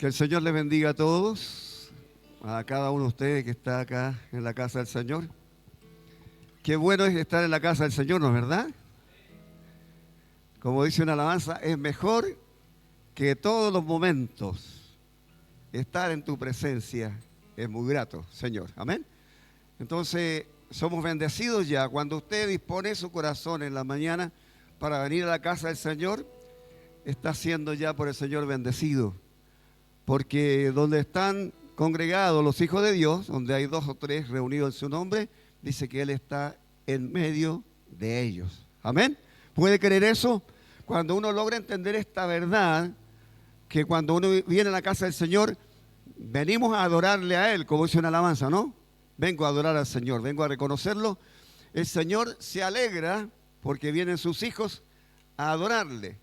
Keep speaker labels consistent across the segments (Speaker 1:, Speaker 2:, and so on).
Speaker 1: Que el Señor les bendiga a todos, a cada uno de ustedes que está acá en la casa del Señor. Qué bueno es estar en la casa del Señor, ¿no es verdad? Como dice una alabanza, es mejor que todos los momentos. Estar en tu presencia es muy grato, Señor. Amén. Entonces, somos bendecidos ya. Cuando usted dispone su corazón en la mañana para venir a la casa del Señor, está siendo ya por el Señor bendecido. Porque donde están congregados los hijos de Dios, donde hay 2 o 3 reunidos en su nombre, dice que Él está en medio de ellos. Amén. ¿Puede creer eso? Cuando uno logra entender esta verdad, que cuando uno viene a la casa del Señor, venimos a adorarle a Él, como dice una alabanza, ¿no? Vengo a adorar al Señor, vengo a reconocerlo. El Señor se alegra porque vienen sus hijos a adorarle.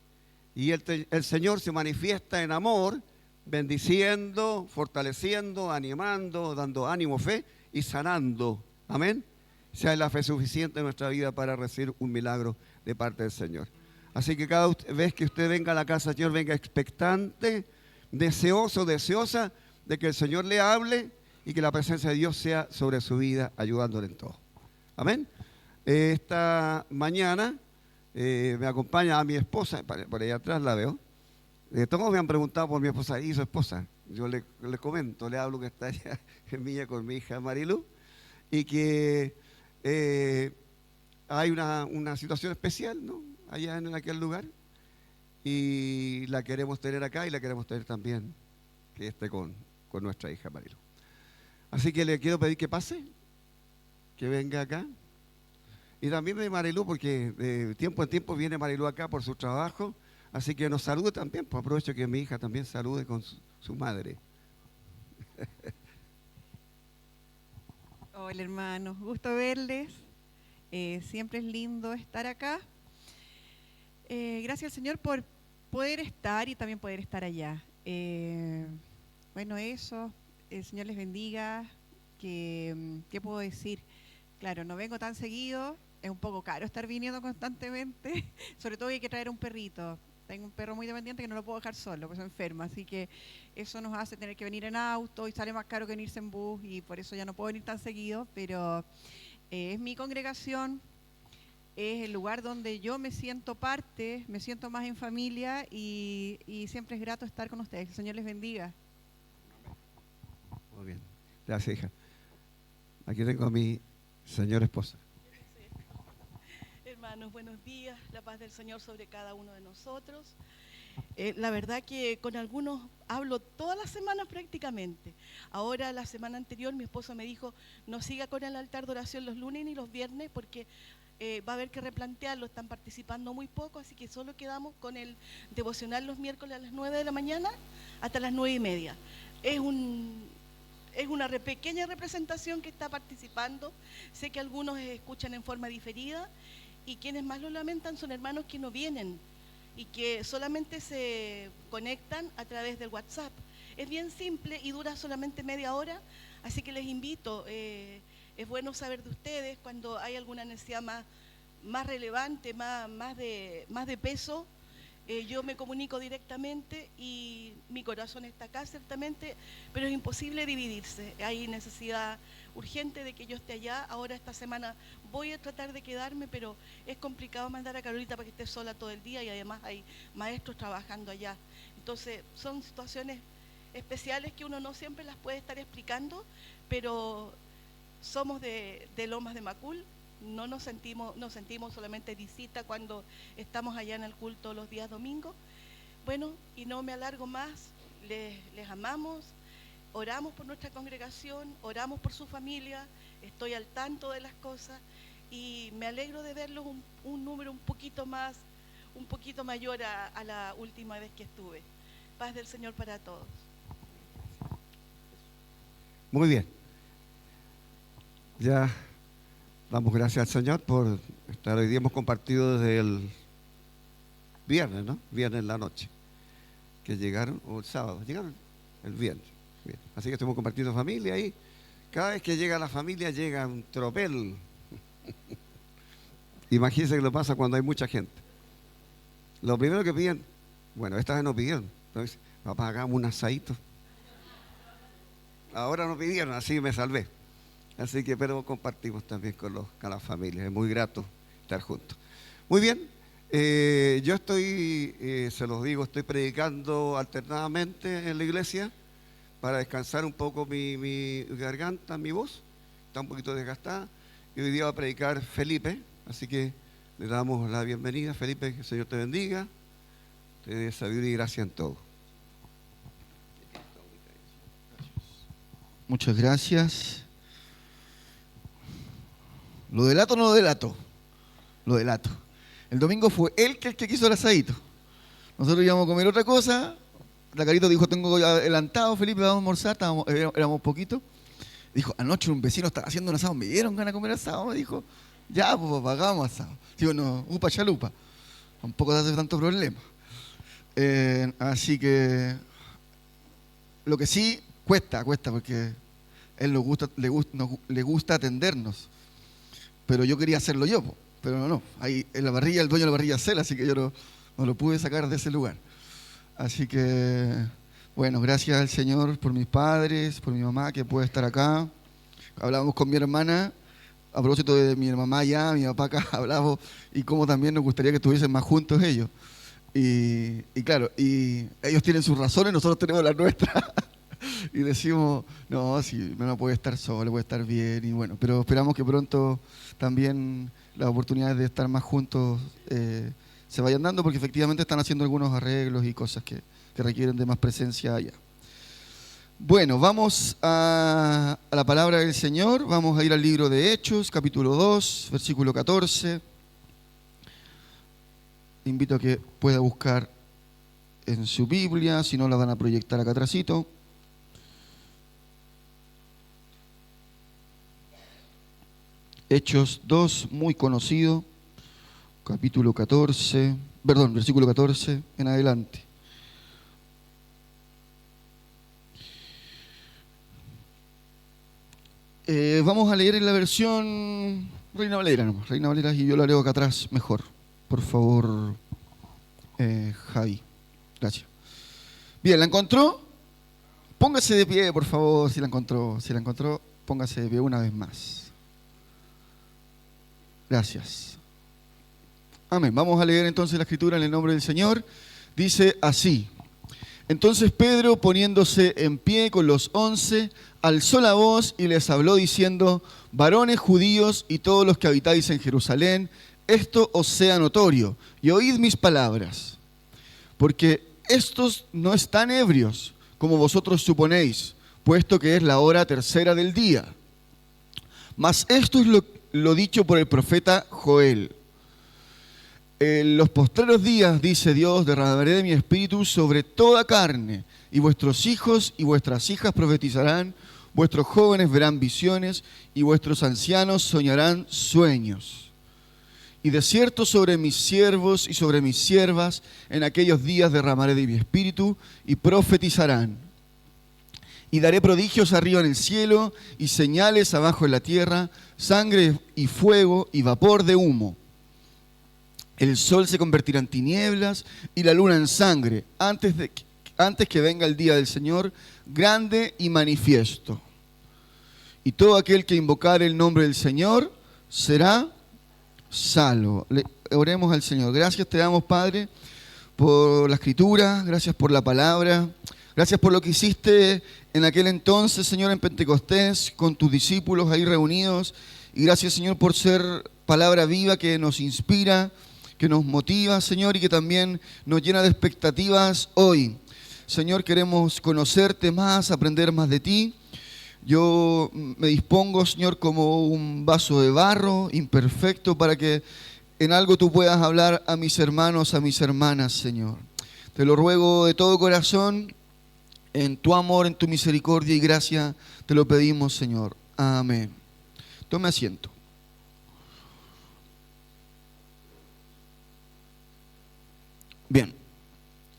Speaker 1: Y el Señor se manifiesta en amor, bendiciendo, fortaleciendo, animando, dando ánimo, fe y sanando. Amén. Sea la fe suficiente en nuestra vida para recibir un milagro de parte del Señor. Así que cada vez que usted venga a la casa del Señor, venga expectante, deseoso, deseosa de que el Señor le hable y que la presencia de Dios sea sobre su vida, ayudándole en todo. Amén. Esta mañana me acompaña a mi esposa, por allá atrás la veo. Todos me han preguntado por mi esposa y su esposa. Yo le comento, le hablo que está allá en Viña con mi hija Marilu y que hay una situación especial, ¿no? Allá en aquel lugar y la queremos tener acá y la queremos tener también que esté con nuestra hija Marilu. Así que le quiero pedir que pase, que venga acá. Y también de Marilu, porque de tiempo en tiempo viene Marilu acá por su trabajo. Así que nos salude también, pues aprovecho que mi hija también salude con su madre.
Speaker 2: Hola hermanos, gusto verles. Siempre es lindo estar acá. Gracias al Señor por poder estar y también poder estar allá. Bueno, eso, el Señor les bendiga. ¿Qué puedo decir? Claro, no vengo tan seguido, es un poco caro estar viniendo constantemente, sobre todo hay que traer un perrito. Tengo un perro muy dependiente que no lo puedo dejar solo, pues se enferma, así que eso nos hace tener que venir en auto y sale más caro que venirse en bus y por eso ya no puedo venir tan seguido, pero es mi congregación, es el lugar donde yo me siento parte, me siento más en familia y siempre es grato estar con ustedes. Que el Señor les bendiga.
Speaker 1: Muy bien, gracias hija. Aquí tengo a mi señora esposa.
Speaker 3: Hermanos, buenos días, la paz del Señor sobre cada uno de nosotros. La verdad que con algunos hablo todas las semanas prácticamente. Ahora, la semana anterior, mi esposo me dijo, no siga con el altar de oración los lunes ni los viernes porque va a haber que replantearlo, están participando muy poco, así que solo quedamos con el devocional los miércoles a las 9 de la mañana hasta las 9:30. Es una pequeña representación que está participando. Sé que algunos escuchan en forma diferida y quienes más lo lamentan son hermanos que no vienen y que solamente se conectan a través del WhatsApp. Es bien simple y dura solamente media hora, así que les invito. Es bueno saber de ustedes cuando hay alguna necesidad más relevante, más de peso. Yo me comunico directamente y mi corazón está acá ciertamente, pero es imposible dividirse. Hay necesidad urgente de que yo esté allá. Ahora esta semana voy a tratar de quedarme, pero es complicado mandar a Carolita para que esté sola todo el día y además hay maestros trabajando allá. Entonces son situaciones especiales que uno no siempre las puede estar explicando, pero somos de Lomas de Macul. No nos sentimos solamente visita cuando estamos allá en el culto los días domingos. Bueno, y no me alargo más, les amamos, oramos por nuestra congregación, oramos por su familia, estoy al tanto de las cosas y me alegro de verlos un número un poquito mayor a la última vez que estuve. Paz del Señor para todos.
Speaker 1: Muy bien. Ya damos gracias al Señor por estar hoy día. Hemos compartido desde el viernes, ¿no? Viernes en la noche. Que llegaron, o el sábado, llegaron el viernes. Bien. Así que estuvimos compartiendo familia ahí. Cada vez que llega la familia llega un tropel. Imagínense que lo pasa cuando hay mucha gente. Lo primero que piden, bueno, esta vez no pidieron, entonces, papá, hagamos un asadito. ahora nos pidieron, así me salvé. Así que, pero compartimos también con las familias. Es muy grato estar juntos. Muy bien, yo estoy, se los digo, estoy predicando alternadamente en la iglesia para descansar un poco mi garganta, mi voz. Está un poquito desgastada. Y hoy día va a predicar Felipe, así que le damos la bienvenida. Felipe, que el Señor te bendiga, te dé sabiduría y gracia en todo.
Speaker 4: Muchas gracias. ¿Lo delato o no lo delato? Lo delato. El domingo fue él el que quiso el asadito. Nosotros íbamos a comer otra cosa. La Carito dijo, tengo adelantado, Felipe, vamos a almorzar. Éramos poquitos. Dijo, anoche un vecino estaba haciendo un asado. Me dieron ganas de comer asado. Me dijo, ya, pues hagamos asado. Digo, no, upa chalupa. Tampoco se hace tanto problema. Así que lo que sí cuesta porque él le gusta atendernos. Pero yo quería hacerlo yo, pero no. Ahí en la parrilla, el dueño de la parrilla es él, así que yo no lo pude sacar de ese lugar. Así que, bueno, gracias al Señor por mis padres, por mi mamá que puede estar acá. Hablábamos con mi hermana, a propósito de mi mamá allá, mi papá acá, hablábamos, y cómo también nos gustaría que estuviesen más juntos ellos. Y claro, y ellos tienen sus razones, nosotros tenemos las nuestras. Y decimos, no, si no puede estar solo, puede estar bien, y bueno, pero esperamos que pronto también las oportunidades de estar más juntos se vayan dando, porque efectivamente están haciendo algunos arreglos y cosas que requieren de más presencia allá. Bueno, vamos a la palabra del Señor, vamos a ir al libro de Hechos, capítulo 2, versículo 14. Invito a que pueda buscar en su Biblia, si no la van a proyectar acá atrásito. Hechos 2, muy conocido, versículo 14 en adelante. Vamos a leer en la versión Reina Valera, y yo la leo acá atrás mejor. Por favor, Javi. Gracias. Bien, ¿la encontró? Póngase de pie, por favor, si la encontró. Si la encontró, póngase de pie una vez más. Gracias. Amén. Vamos a leer entonces la escritura en el nombre del Señor. Dice así. Entonces Pedro, poniéndose en pie con los 11, alzó la voz y les habló diciendo: varones judíos y todos los que habitáis en Jerusalén, esto os sea notorio, y oíd mis palabras. Porque estos no están ebrios, como vosotros suponéis, puesto que es la hora tercera del día. Mas esto es lo dicho por el profeta Joel. En los postreros días, dice Dios, derramaré de mi espíritu sobre toda carne, y vuestros hijos y vuestras hijas profetizarán, vuestros jóvenes verán visiones, y vuestros ancianos soñarán sueños. Y de cierto sobre mis siervos y sobre mis siervas, en aquellos días derramaré de mi espíritu, y profetizarán. Y daré prodigios arriba en el cielo, y señales abajo en la tierra, sangre y fuego y vapor de humo. El sol se convertirá en tinieblas y la luna en sangre, antes que venga el día del Señor, grande y manifiesto. Y todo aquel que invocare el nombre del Señor será salvo. Oremos al Señor. Gracias te damos, Padre, por la Escritura, gracias por la palabra, gracias por lo que hiciste en aquel entonces, Señor, en Pentecostés, con tus discípulos ahí reunidos. Y gracias, Señor, por ser palabra viva que nos inspira, que nos motiva, Señor, y que también nos llena de expectativas hoy. Señor, queremos conocerte más, aprender más de ti. Yo me dispongo, Señor, como un vaso de barro imperfecto para que en algo tú puedas hablar a mis hermanos, a mis hermanas, Señor. Te lo ruego de todo corazón, en tu amor, en tu misericordia y gracia, te lo pedimos, Señor. Amén. Tome asiento. Bien,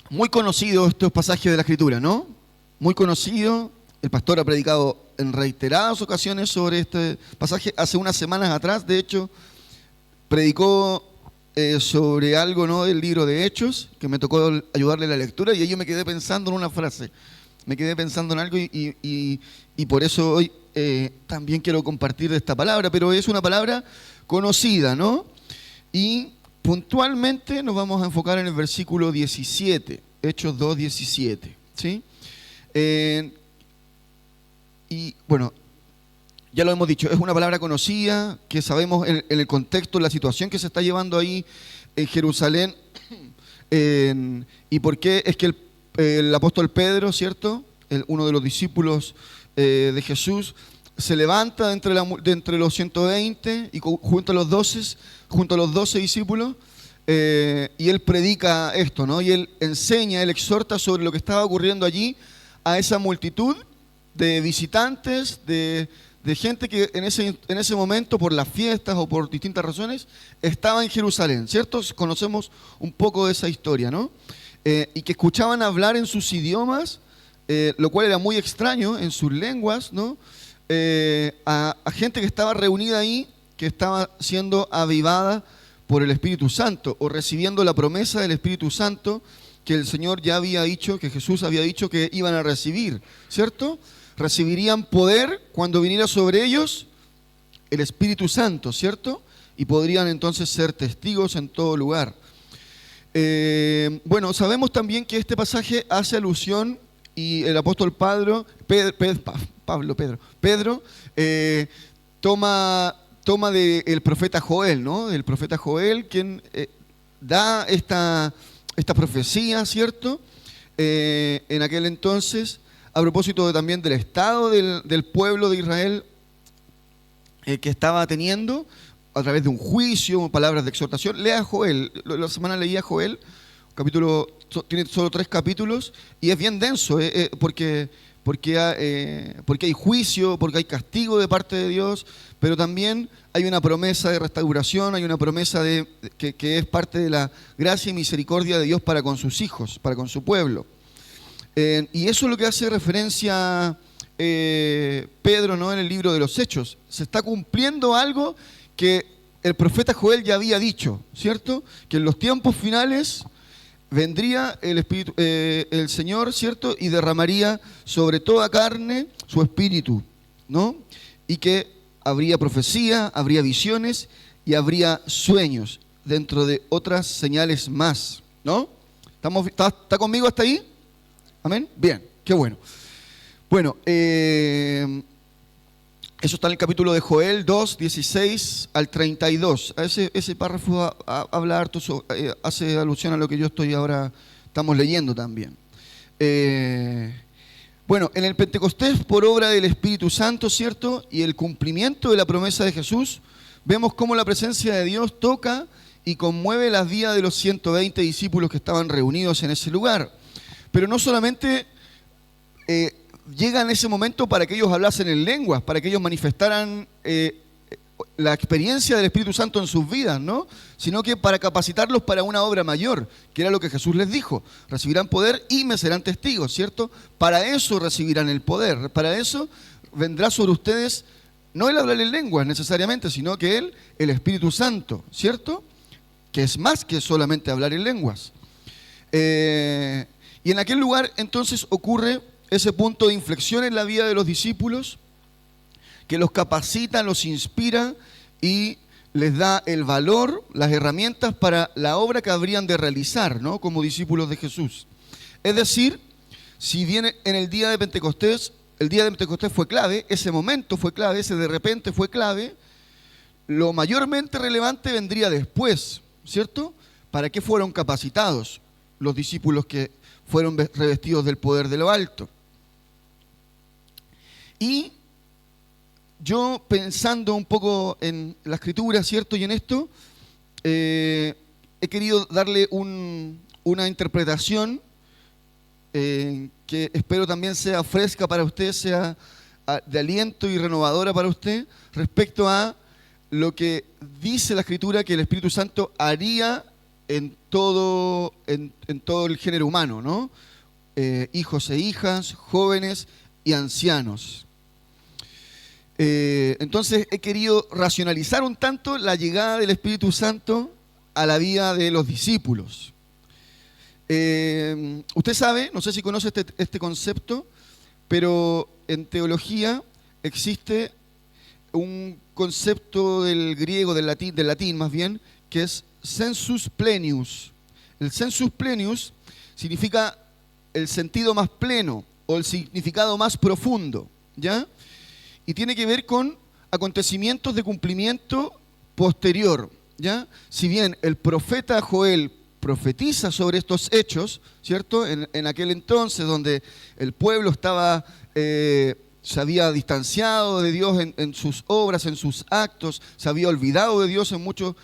Speaker 4: muy conocido estos pasajes de la Escritura, ¿no? Muy conocido. El pastor ha predicado en reiteradas ocasiones sobre este pasaje. Hace unas semanas atrás, de hecho, predicó sobre algo, ¿no?, del libro de Hechos, que me tocó ayudarle a la lectura, y ahí yo me quedé pensando en una frase me quedé pensando en algo y por eso hoy también quiero compartir esta palabra, pero es una palabra conocida, ¿no? Y puntualmente nos vamos a enfocar en el versículo 17, Hechos 2, 17, ¿sí? Y bueno, ya lo hemos dicho, es una palabra conocida, que sabemos en el contexto, la situación que se está llevando ahí en Jerusalén, y por qué es que el apóstol Pedro, ¿cierto? Uno de los discípulos de Jesús, se levanta de entre los 120 y junto a los 12 discípulos, y él predica esto, ¿no? Y él enseña, él exhorta sobre lo que estaba ocurriendo allí a esa multitud de visitantes, de gente que en ese momento, por las fiestas o por distintas razones, estaba en Jerusalén, ¿cierto? Conocemos un poco de esa historia, ¿no? Y que escuchaban hablar en sus idiomas, lo cual era muy extraño, en sus lenguas, ¿no? A gente que estaba reunida ahí, que estaba siendo avivada por el Espíritu Santo, o recibiendo la promesa del Espíritu Santo que el Señor ya había dicho, que Jesús había dicho que iban a recibir, ¿cierto? Recibirían poder cuando viniera sobre ellos el Espíritu Santo, ¿cierto? Y podrían entonces ser testigos en todo lugar. Bueno, sabemos también que este pasaje hace alusión, y el apóstol Pedro toma del profeta Joel, ¿no? Del profeta Joel, quien da esta profecía, ¿cierto? En aquel entonces, a propósito también del estado del pueblo de Israel que estaba teniendo, a través de un juicio, palabras de exhortación. Lea Joel, la semana leía Joel, capítulo, tiene solo 3 capítulos, y es bien denso, porque hay juicio, porque hay castigo de parte de Dios, pero también hay una promesa de restauración, hay una promesa que es parte de la gracia y misericordia de Dios para con sus hijos, para con su pueblo. Y eso es lo que hace referencia Pedro, ¿no? En el libro de los Hechos. Se está cumpliendo algo que el profeta Joel ya había dicho, ¿cierto? Que en los tiempos finales vendría el Señor, ¿cierto? Y derramaría sobre toda carne su espíritu, ¿no? Y que habría profecía, habría visiones y habría sueños, dentro de otras señales más, ¿no? ¿Está conmigo hasta ahí? ¿Amén? Bien, qué bueno. Bueno, eso está en el capítulo de Joel 2, 16 al 32. Ese párrafo habla harto, hace alusión a lo que estamos leyendo también. Bueno, en el Pentecostés, por obra del Espíritu Santo, ¿cierto? Y el cumplimiento de la promesa de Jesús, vemos cómo la presencia de Dios toca y conmueve las vidas de los 120 discípulos que estaban reunidos en ese lugar. Pero no solamente llega en ese momento para que ellos hablasen en lenguas, para que ellos manifestaran la experiencia del Espíritu Santo en sus vidas, ¿no? Sino que para capacitarlos para una obra mayor, que era lo que Jesús les dijo: recibirán poder y me serán testigos, ¿cierto? Para eso recibirán el poder, para eso vendrá sobre ustedes no el hablar en lenguas necesariamente, sino que el Espíritu Santo, ¿cierto? Que es más que solamente hablar en lenguas. Y en aquel lugar entonces ocurre ese punto de inflexión en la vida de los discípulos, que los capacita, los inspira y les da el valor, las herramientas para la obra que habrían de realizar, ¿no? Como discípulos de Jesús. Es decir, si bien en el día de Pentecostés fue clave, ese momento fue clave, ese de repente fue clave, lo mayormente relevante vendría después, ¿cierto? ¿Para qué fueron capacitados los discípulos que fueron revestidos del poder de lo alto? Y yo, pensando un poco en la Escritura, ¿cierto? Y en esto, he querido darle una interpretación que espero también sea fresca para usted, sea de aliento y renovadora para usted, respecto a lo que dice la Escritura que el Espíritu Santo haría en todo el género humano, ¿no? Hijos e hijas, jóvenes y ancianos. Entonces he querido racionalizar un tanto la llegada del Espíritu Santo a la vida de los discípulos. Usted sabe, no sé si conoce este concepto, pero en teología existe un concepto del griego, del latín más bien, que es sensus plenius. El sensus plenius significa el sentido más pleno o el significado más profundo, ¿ya? Y tiene que ver con acontecimientos de cumplimiento posterior, ¿ya? Si bien el profeta Joel profetiza sobre estos hechos, ¿cierto? En aquel entonces donde el pueblo estaba, se había distanciado de Dios en sus obras, en sus actos, se había olvidado de Dios en mucho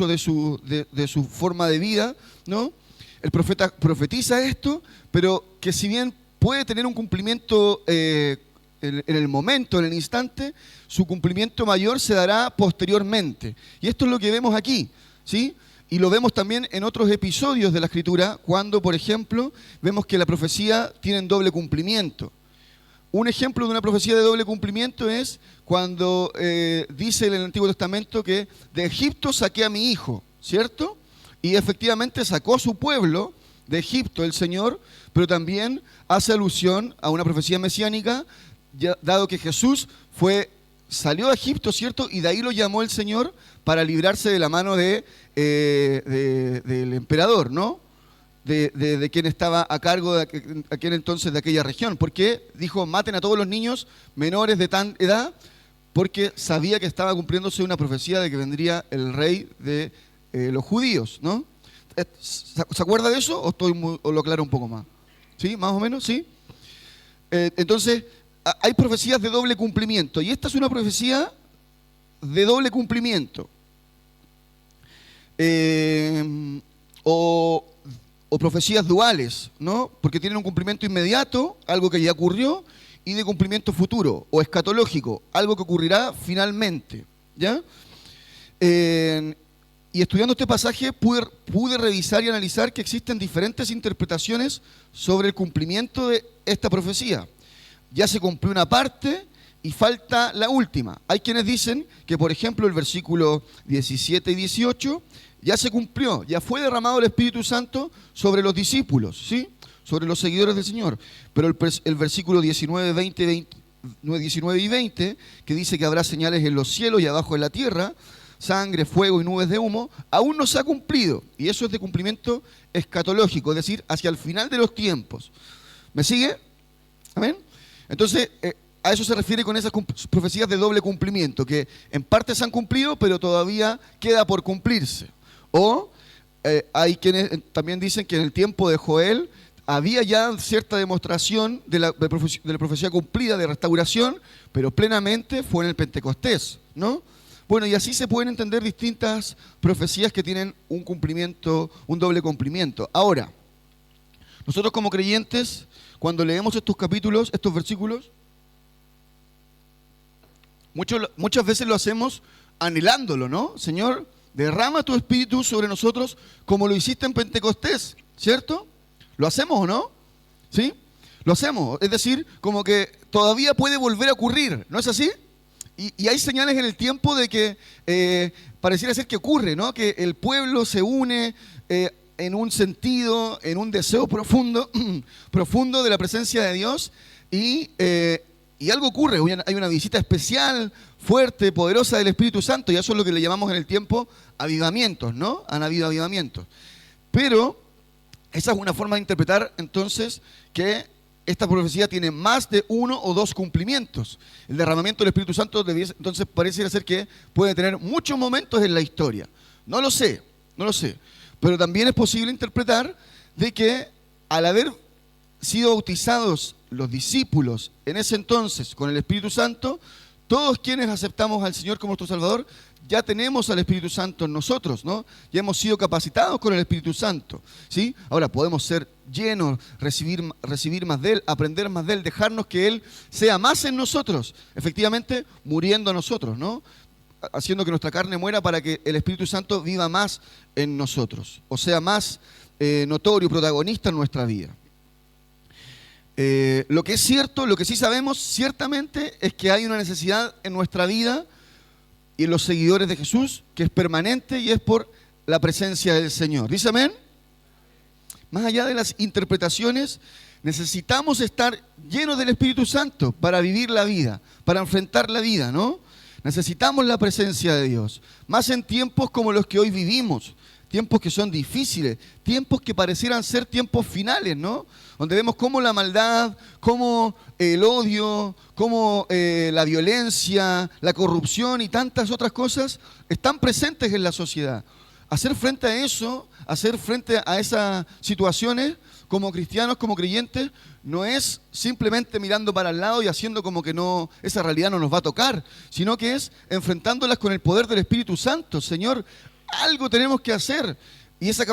Speaker 4: de su forma de vida, ¿no? El profeta profetiza esto, pero que si bien puede tener un cumplimiento en el momento, en el instante, su cumplimiento mayor se dará posteriormente. Y esto es lo que vemos aquí, ¿sí? Y lo vemos también en otros episodios de la Escritura, cuando, por ejemplo, vemos que la profecía tiene doble cumplimiento. Un ejemplo de una profecía de doble cumplimiento es cuando dice en el Antiguo Testamento que de Egipto saqué a mi hijo, ¿cierto? Y efectivamente sacó a su pueblo de Egipto el Señor, pero también hace alusión a una profecía mesiánica, dado que Jesús salió de Egipto, ¿cierto? Y de ahí lo llamó el Señor para librarse de la mano del emperador, ¿no? De quien estaba a cargo de aquel entonces de aquella región. Porque dijo, maten a todos los niños menores de tan edad, porque sabía que estaba cumpliéndose una profecía de que vendría el rey de los judíos, ¿no? ¿Se acuerda de eso o lo aclaro un poco más? ¿Sí? ¿Más o menos? ¿Sí? Entonces, hay profecías de doble cumplimiento, y esta es una profecía de doble cumplimiento. O profecías duales, ¿no? Porque tienen un cumplimiento inmediato, algo que ya ocurrió, y de cumplimiento futuro, o escatológico, algo que ocurrirá finalmente, ¿ya? Y estudiando este pasaje pude revisar y analizar que existen diferentes interpretaciones sobre el cumplimiento de esta profecía. Ya se cumplió una parte y falta la última. Hay quienes dicen que, por ejemplo, el versículo 17 y 18 ya se cumplió, ya fue derramado el Espíritu Santo sobre los discípulos, ¿sí? Sobre los seguidores del Señor. Pero el versículo 19 y 20, que dice que habrá señales en los cielos y abajo en la tierra, sangre, fuego y nubes de humo, aún no se ha cumplido. Y eso es de cumplimiento escatológico, es decir, hacia el final de los tiempos. ¿Me sigue? ¿Amén? Entonces, a eso se refiere con esas profecías de doble cumplimiento, que en parte se han cumplido, pero todavía queda por cumplirse. O hay quienes también dicen que en el tiempo de Joel había ya cierta demostración de la profecía cumplida, de restauración, pero plenamente fue en el Pentecostés, ¿no? Bueno, y así se pueden entender distintas profecías que tienen un cumplimiento, un doble cumplimiento. Ahora, nosotros como creyentes, cuando leemos estos capítulos, estos versículos, muchas veces lo hacemos anhelándolo, ¿no? Señor, derrama tu espíritu sobre nosotros como lo hiciste en Pentecostés, ¿cierto? ¿Lo hacemos o no? ¿Sí? Lo hacemos, es decir, como que todavía puede volver a ocurrir, ¿no es así? Y hay señales en el tiempo de que pareciera ser que ocurre, ¿no? Que el pueblo se une en un sentido, en un deseo profundo, profundo de la presencia de Dios y algo ocurre, hay una visita especial, fuerte, poderosa del Espíritu Santo, y eso es lo que le llamamos en el tiempo avivamientos, ¿no? Han habido avivamientos. Pero esa es una forma de interpretar entonces que esta profecía tiene más de uno o dos cumplimientos. El derramamiento del Espíritu Santo entonces parece ser que puede tener muchos momentos en la historia. No lo sé. Pero también es posible interpretar de que al haber sido bautizados los discípulos en ese entonces con el Espíritu Santo, todos quienes aceptamos al Señor como nuestro Salvador, ya tenemos al Espíritu Santo en nosotros, ¿no? Ya hemos sido capacitados con el Espíritu Santo, ¿sí? Ahora podemos ser llenos, recibir más de Él, aprender más de Él, dejarnos que Él sea más en nosotros, efectivamente muriendo a nosotros, ¿no? Haciendo que nuestra carne muera para que el Espíritu Santo viva más en nosotros, o sea, más notorio, protagonista en nuestra vida. Lo que es cierto, lo que sí sabemos ciertamente es que hay una necesidad en nuestra vida y en los seguidores de Jesús que es permanente y es por la presencia del Señor. ¿Dice amén? más allá de las interpretaciones, necesitamos estar llenos del Espíritu Santo para vivir la vida, para enfrentar la vida, ¿no? Necesitamos la presencia de Dios, más en tiempos como los que hoy vivimos, tiempos que son difíciles, tiempos que parecieran ser tiempos finales, ¿no? Donde vemos cómo la maldad, cómo el odio, cómo la violencia, la corrupción y tantas otras cosas están presentes en la sociedad. Hacer frente a eso, hacer frente a esas situaciones como cristianos, como creyentes, no es simplemente mirando para el lado y haciendo como que no, esa realidad no nos va a tocar, sino que es enfrentándolas con el poder del Espíritu Santo. Señor, algo tenemos que hacer. Y esa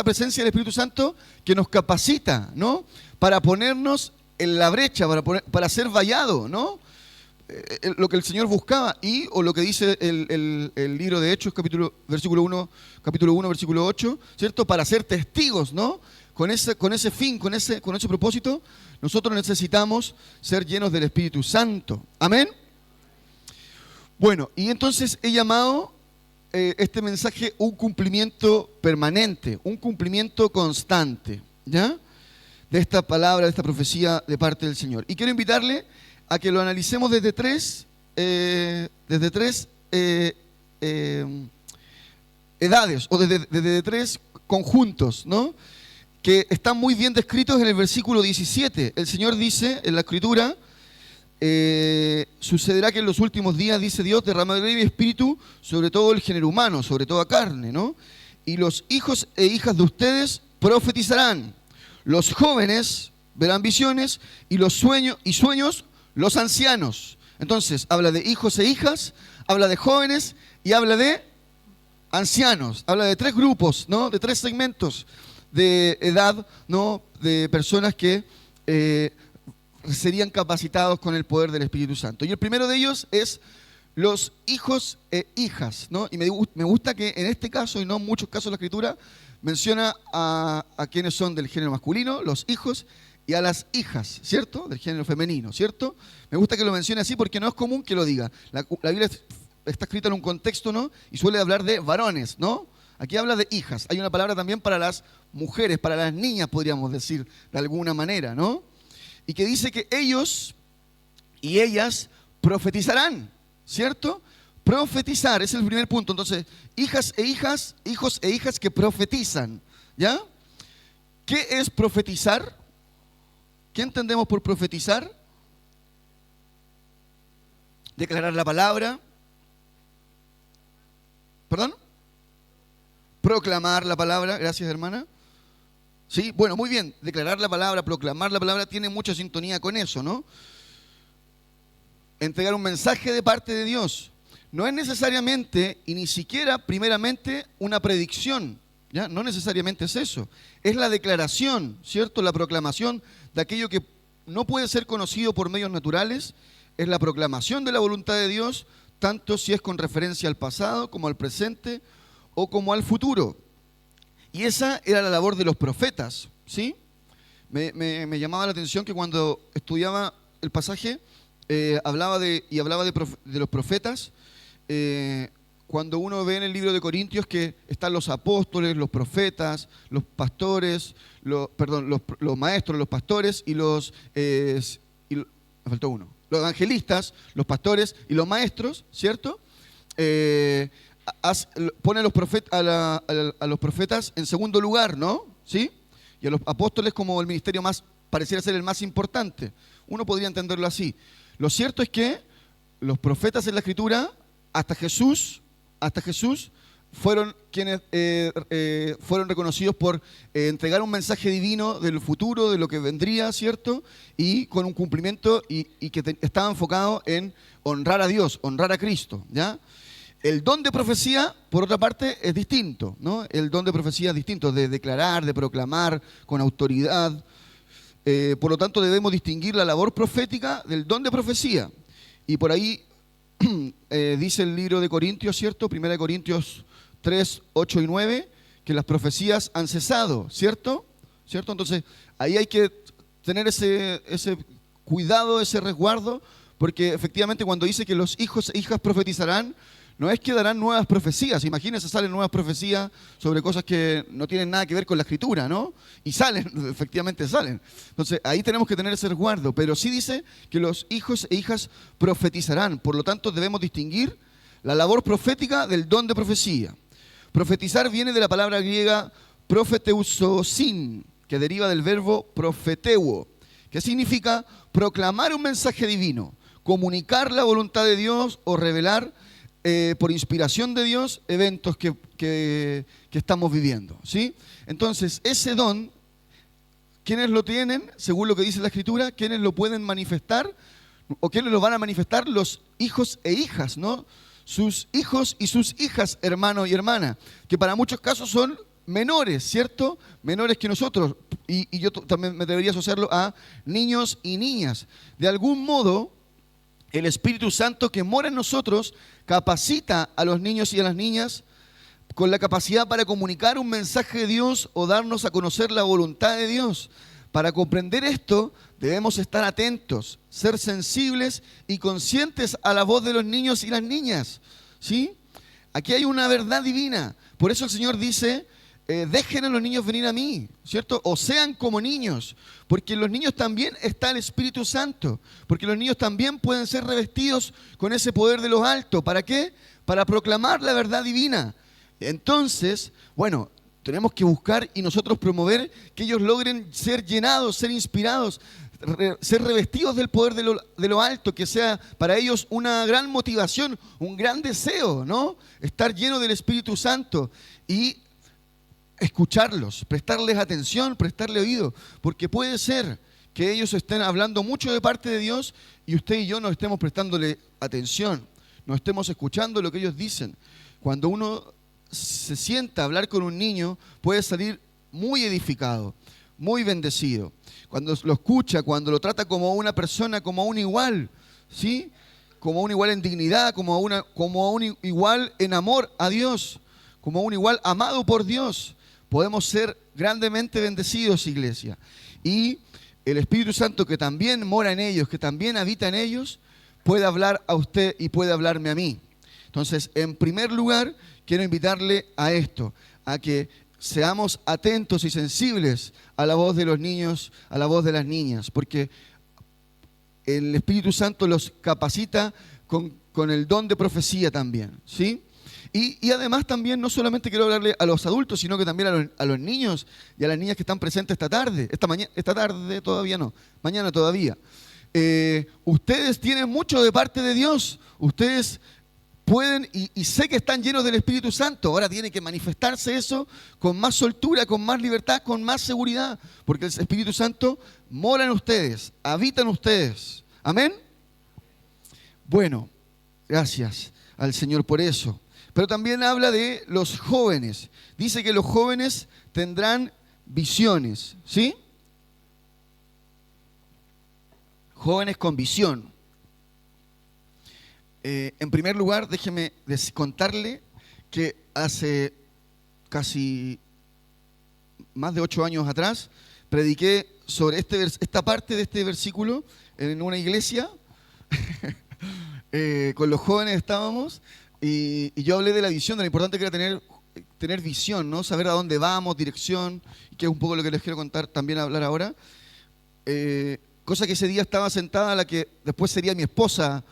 Speaker 4: presencia del Espíritu Santo que nos capacita, ¿no? Para ponernos en la brecha, para ser vallado, ¿no? Lo que el Señor buscaba, o lo que dice el libro de Hechos, capítulo 1, versículo 8, ¿cierto? Para ser testigos, ¿no? Con ese fin, con ese propósito, nosotros necesitamos ser llenos del Espíritu Santo. ¿Amén? Bueno, y entonces he llamado este mensaje un cumplimiento permanente, un cumplimiento constante, ¿ya? De esta palabra, de esta profecía de parte del Señor. Y quiero invitarle a que lo analicemos desde tres edades, o desde tres conjuntos, ¿no? Que están muy bien descritos en el versículo 17. El Señor dice en la Escritura, sucederá que en los últimos días, dice Dios, derramaré mi espíritu sobre todo el género humano, sobre toda carne, ¿no? Y los hijos e hijas de ustedes profetizarán, los jóvenes verán visiones, y los sueños los ancianos. Entonces, habla de hijos e hijas, habla de jóvenes y habla de ancianos. Habla de tres grupos, ¿no? De tres segmentos de edad, ¿no? De personas que serían capacitados con el poder del Espíritu Santo. Y el primero de ellos es los hijos e hijas, ¿no? Y me gusta que en este caso, y no en muchos casos de la Escritura, menciona a quienes son del género masculino, los hijos, y a las hijas, ¿cierto? Del género femenino, ¿cierto? Me gusta que lo mencione así porque no es común que lo diga. La Biblia está escrita en un contexto, ¿no? Y suele hablar de varones, ¿no? Aquí habla de hijas. Hay una palabra también para las mujeres, para las niñas, podríamos decir, de alguna manera, ¿no? Y que dice que ellos y ellas profetizarán, ¿cierto? Profetizar, ese es el primer punto. Entonces, hijas e hijas, hijos e hijas que profetizan, ¿ya? ¿Qué es profetizar? ¿Qué entendemos por profetizar? Declarar la palabra. ¿Perdón? Proclamar la palabra. Gracias, hermana. Sí, bueno, muy bien. Declarar la palabra, proclamar la palabra tiene mucha sintonía con eso, ¿no? Entregar un mensaje de parte de Dios. No es necesariamente, y ni siquiera primeramente, una predicción, ¿ya? No necesariamente es eso. Es la declaración, ¿cierto? La proclamación de aquello que no puede ser conocido por medios naturales. Es la proclamación de la voluntad de Dios, tanto si es con referencia al pasado, como al presente, o como al futuro. Y esa era la labor de los profetas, ¿sí? Me llamaba la atención que cuando estudiaba el pasaje, hablaba de los profetas. Cuando uno ve en el libro de Corintios que están los apóstoles, los profetas, los pastores, los maestros, los pastores y me faltó uno. Los evangelistas, los pastores y los maestros, ¿cierto? Pone a los profetas en segundo lugar, ¿no? ¿Sí? Y a los apóstoles como el ministerio más, pareciera ser el más importante. Uno podría entenderlo así. Lo cierto es que los profetas en la Escritura, hasta Jesús, fueron quienes fueron reconocidos por entregar un mensaje divino del futuro, de lo que vendría, ¿cierto? Y con un cumplimiento y que estaba enfocado en honrar a Dios, honrar a Cristo, ¿ya? El don de profecía, por otra parte, es distinto, ¿no? El don de profecía es distinto, de declarar, de proclamar con autoridad. Por lo tanto, debemos distinguir la labor profética del don de profecía. Y por ahí dice el libro de Corintios, ¿cierto? 1 Corintios 3, 8 y 9, que las profecías han cesado, ¿cierto? Entonces, ahí hay que tener ese cuidado, ese resguardo, porque efectivamente cuando dice que los hijos e hijas profetizarán, no es que darán nuevas profecías. Imagínense, salen nuevas profecías sobre cosas que no tienen nada que ver con la Escritura, ¿no? Y salen, efectivamente salen. Entonces, ahí tenemos que tener ese resguardo. Pero sí dice que los hijos e hijas profetizarán. Por lo tanto, debemos distinguir la labor profética del don de profecía. Profetizar viene de la palabra griega profeteusosin, que deriva del verbo profeteuo, que significa proclamar un mensaje divino, comunicar la voluntad de Dios o revelar por inspiración de Dios eventos que estamos viviendo, ¿sí? Entonces, ese don, ¿quiénes lo tienen? Según lo que dice la Escritura, ¿quiénes lo pueden manifestar? ¿O quiénes lo van a manifestar? Los hijos e hijas, ¿no? Sus hijos y sus hijas, hermano y hermana, que para muchos casos son menores, ¿cierto? Menores que nosotros. Y yo también me debería asociarlo a niños y niñas. De algún modo, el Espíritu Santo que mora en nosotros capacita a los niños y a las niñas con la capacidad para comunicar un mensaje de Dios o darnos a conocer la voluntad de Dios. Para comprender esto, debemos estar atentos, ser sensibles y conscientes a la voz de los niños y las niñas, ¿sí? Aquí hay una verdad divina. Por eso el Señor dice, dejen a los niños venir a mí, ¿cierto? O sean como niños, porque en los niños también está el Espíritu Santo, porque los niños también pueden ser revestidos con ese poder de los altos. ¿Para qué? Para proclamar la verdad divina. Entonces, bueno, tenemos que buscar y nosotros promover que ellos logren ser llenados, ser inspirados, ser revestidos del poder de lo alto, que sea para ellos una gran motivación, un gran deseo, ¿no? Estar lleno del Espíritu Santo y escucharlos, prestarles atención, prestarle oído, porque puede ser que ellos estén hablando mucho de parte de Dios y usted y yo no estemos prestándole atención, no estemos escuchando lo que ellos dicen. Cuando uno se sienta a hablar con un niño, puede salir muy edificado, muy bendecido. Cuando lo escucha, cuando lo trata como una persona, como a un igual, ¿sí? Como a un igual en dignidad, como a un igual en amor a Dios, como a un igual amado por Dios, podemos ser grandemente bendecidos, iglesia. Y el Espíritu Santo que también mora en ellos, que también habita en ellos, puede hablar a usted y puede hablarme a mí. Entonces, en primer lugar, quiero invitarle a esto, a que seamos atentos y sensibles a la voz de los niños, a la voz de las niñas, porque el Espíritu Santo los capacita con el don de profecía también, ¿sí? Y además también, no solamente quiero hablarle a los adultos, sino que también a los niños y a las niñas que están presentes esta tarde. Esta tarde todavía no, mañana todavía. Ustedes tienen mucho de parte de Dios. Ustedes pueden, y sé que están llenos del Espíritu Santo. Ahora tiene que manifestarse eso con más soltura, con más libertad, con más seguridad. Porque el Espíritu Santo mora en ustedes, habita en ustedes. ¿Amén? Bueno, gracias al Señor por eso. Pero también habla de los jóvenes. Dice que los jóvenes tendrán visiones, ¿sí? Jóvenes con visión. En primer lugar, déjeme contarle que hace casi más de 8 años atrás prediqué sobre esta parte de este versículo en una iglesia. Con los jóvenes estábamos. Y yo hablé de la visión, de lo importante que era tener visión, ¿no? Saber a dónde vamos, dirección, que es un poco lo que les quiero contar, también hablar ahora. Cosa que ese día estaba sentada la que después sería mi esposa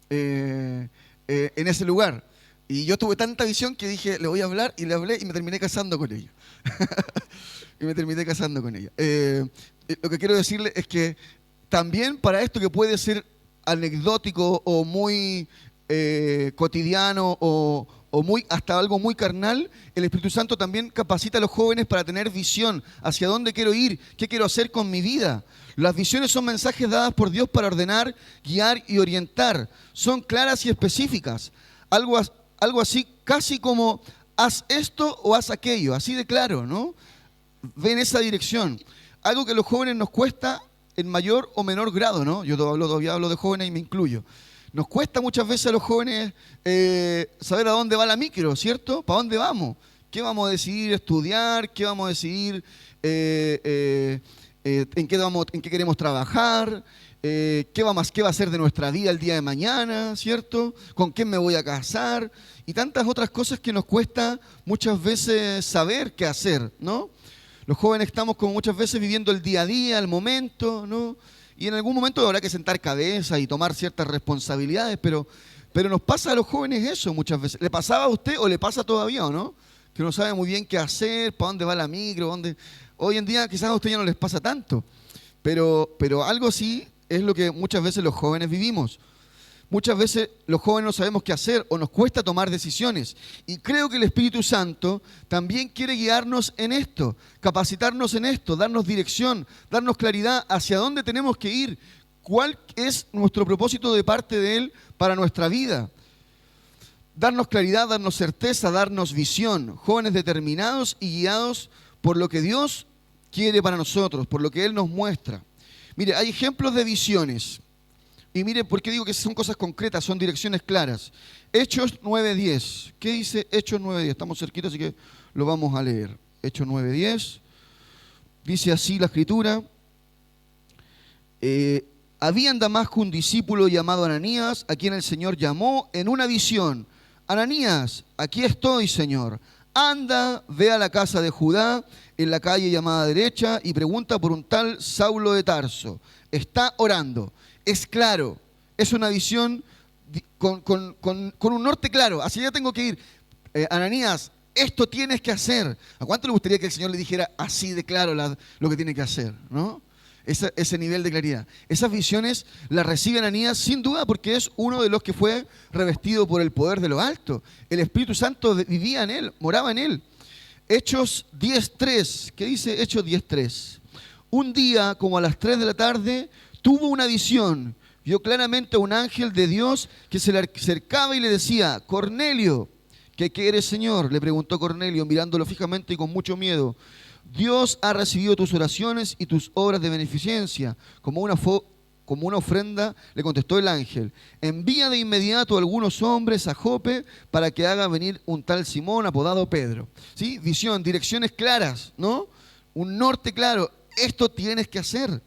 Speaker 4: en ese lugar. Y yo tuve tanta visión que dije, le voy a hablar, y le hablé y me terminé casando con ella. Lo que quiero decirle es que también para esto que puede ser anecdótico o muy cotidiano o muy, hasta algo muy carnal, el Espíritu Santo también capacita a los jóvenes para tener visión, hacia dónde quiero ir, qué quiero hacer con mi vida. Las visiones son mensajes dados por Dios para ordenar, guiar y orientar. Son claras y específicas. Algo así, casi como haz esto o haz aquello, así de claro, ¿no? Ve en esa dirección. Algo que a los jóvenes nos cuesta en mayor o menor grado, ¿no? Yo todavía hablo de jóvenes y me incluyo. Nos cuesta muchas veces a los jóvenes saber a dónde va la micro, ¿cierto? ¿Para dónde vamos? ¿Qué vamos a decidir estudiar? ¿Qué vamos a decidir en qué queremos trabajar? ¿Qué va a ser de nuestra vida el día de mañana, ¿cierto? ¿Con quién me voy a casar? Y tantas otras cosas que nos cuesta muchas veces saber qué hacer, ¿no? Los jóvenes estamos como muchas veces viviendo el día a día, el momento, ¿no? Y en algún momento habrá que sentar cabeza y tomar ciertas responsabilidades, pero nos pasa a los jóvenes eso muchas veces. ¿Le pasaba a usted o le pasa todavía o no? Que no sabe muy bien qué hacer, para dónde va la micro, dónde... Hoy en día quizás a usted ya no les pasa tanto, pero algo así es lo que muchas veces los jóvenes vivimos. Muchas veces los jóvenes no sabemos qué hacer o nos cuesta tomar decisiones. Y creo que el Espíritu Santo también quiere guiarnos en esto, capacitarnos en esto, darnos dirección, darnos claridad hacia dónde tenemos que ir, cuál es nuestro propósito de parte de Él para nuestra vida. Darnos claridad, darnos certeza, darnos visión. Jóvenes determinados y guiados por lo que Dios quiere para nosotros, por lo que Él nos muestra. Mire, hay ejemplos de visiones. Y mire, ¿por qué digo que son cosas concretas? Son direcciones claras. Hechos 9:10. ¿Qué dice Hechos 9:10? Estamos cerquitos, así que lo vamos a leer. Hechos 9:10. Dice así la Escritura. Había en Damasco un discípulo llamado Ananías, a quien el Señor llamó en una visión. Ananías, aquí estoy, Señor. Anda, ve a la casa de Judá, en la calle llamada derecha, y pregunta por un tal Saulo de Tarso. Está orando. Es claro, es una visión con un norte claro. Hacia allá tengo que ir. Ananías, esto tienes que hacer. ¿A cuánto le gustaría que el Señor le dijera así de claro lo que tiene que hacer? ¿No? Ese nivel de claridad. Esas visiones las recibe Ananías sin duda porque es uno de los que fue revestido por el poder de lo alto. El Espíritu Santo vivía en él, moraba en él. Hechos 10:3. ¿Qué dice Hechos 10:3? Un día, como a las 3 de la tarde, tuvo una visión. Vio claramente a un ángel de Dios que se le acercaba y le decía: Cornelio. ¿Qué quieres, Señor?, le preguntó Cornelio, mirándolo fijamente y con mucho miedo. Dios ha recibido tus oraciones y tus obras de beneficencia. Como una ofrenda, le contestó el ángel. Envía de inmediato a algunos hombres a Jope para que haga venir un tal Simón apodado Pedro. ¿Sí? Visión, direcciones claras, ¿no? Un norte claro. Esto tienes que hacer.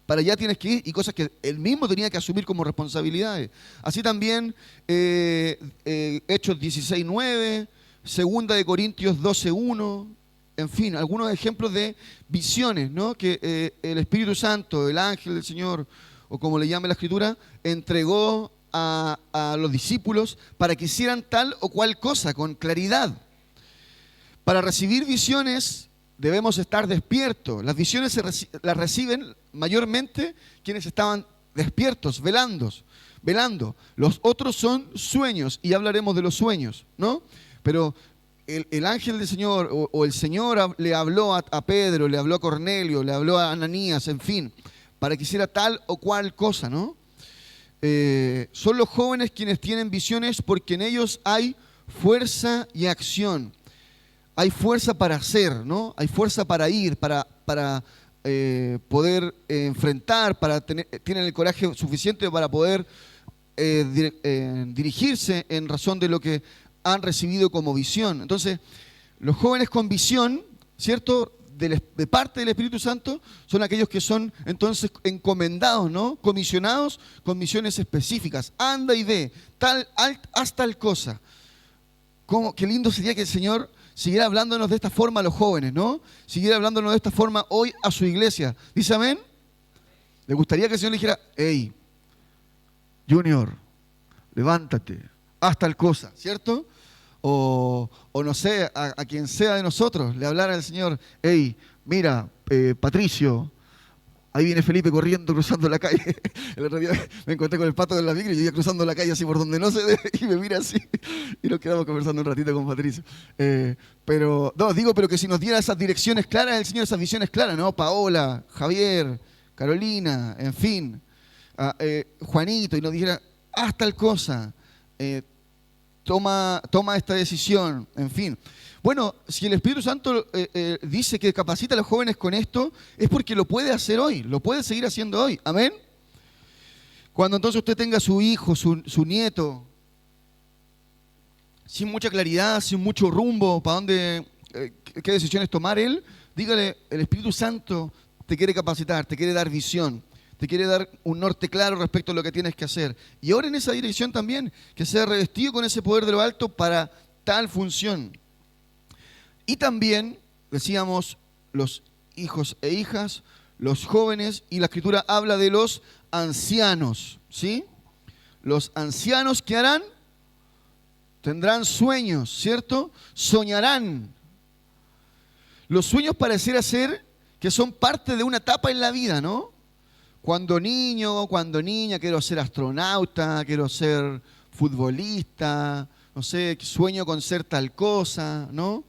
Speaker 4: Para allá tienes que ir, y cosas que él mismo tenía que asumir como responsabilidades. Así también Hechos 16:9, 2 de Corintios 12:1, en fin, algunos ejemplos de visiones, ¿no? Que el Espíritu Santo, el ángel del Señor, o como le llame la Escritura, entregó a los discípulos para que hicieran tal o cual cosa con claridad. Para recibir visiones debemos estar despiertos. Las visiones las reciben mayormente quienes estaban despiertos, velando. Los otros son sueños, y hablaremos de los sueños, ¿no? Pero el ángel del Señor o el Señor le habló a Pedro, le habló a Cornelio, le habló a Ananías, en fin, para que hiciera tal o cual cosa, ¿no? Son los jóvenes quienes tienen visiones porque en ellos hay fuerza y acción. Hay fuerza para hacer, ¿no? Hay fuerza para ir, para poder enfrentar, tienen el coraje suficiente para poder dirigirse en razón de lo que han recibido como visión. Entonces, los jóvenes con visión, ¿cierto?, de parte del Espíritu Santo, son aquellos que son entonces encomendados, ¿no?, comisionados con misiones específicas. Anda y ve, haz tal cosa. Qué lindo sería que el Señor siguiera hablándonos de esta forma a los jóvenes, ¿no? Siguiera hablándonos de esta forma hoy a su iglesia. ¿Dice amén? ¿Le gustaría que el Señor le dijera: hey, Junior, levántate, haz tal cosa, ¿cierto? O no sé, a quien sea de nosotros, le hablara al Señor: hey, mira, Patricio, ahí viene Felipe corriendo, cruzando la calle. El otro día me encontré con el pato de la micro y yo iba cruzando la calle así por donde no se debe, y me mira así, y nos quedamos conversando un ratito con Patricio. Pero que si nos diera esas direcciones claras, el Señor, esas visiones claras, ¿no? Paola, Javier, Carolina, en fin, Juanito, y nos dijera: haz tal cosa, toma esta decisión, en fin. Bueno, si el Espíritu Santo dice que capacita a los jóvenes con esto, es porque lo puede hacer hoy, lo puede seguir haciendo hoy. ¿Amén? Cuando entonces usted tenga su hijo, su nieto, sin mucha claridad, sin mucho rumbo, para dónde, qué decisiones tomar él, dígale: el Espíritu Santo te quiere capacitar, te quiere dar visión, te quiere dar un norte claro respecto a lo que tienes que hacer. Y ahora en esa dirección también, que sea revestido con ese poder de lo alto para tal función. Y también, decíamos, los hijos e hijas, los jóvenes, y la Escritura habla de los ancianos, ¿sí? Los ancianos, ¿qué harán? Tendrán sueños, ¿cierto? Soñarán. Los sueños pareciera ser que son parte de una etapa en la vida, ¿no? Cuando niño, cuando niña, quiero ser astronauta, quiero ser futbolista, no sé, sueño con ser tal cosa, ¿no?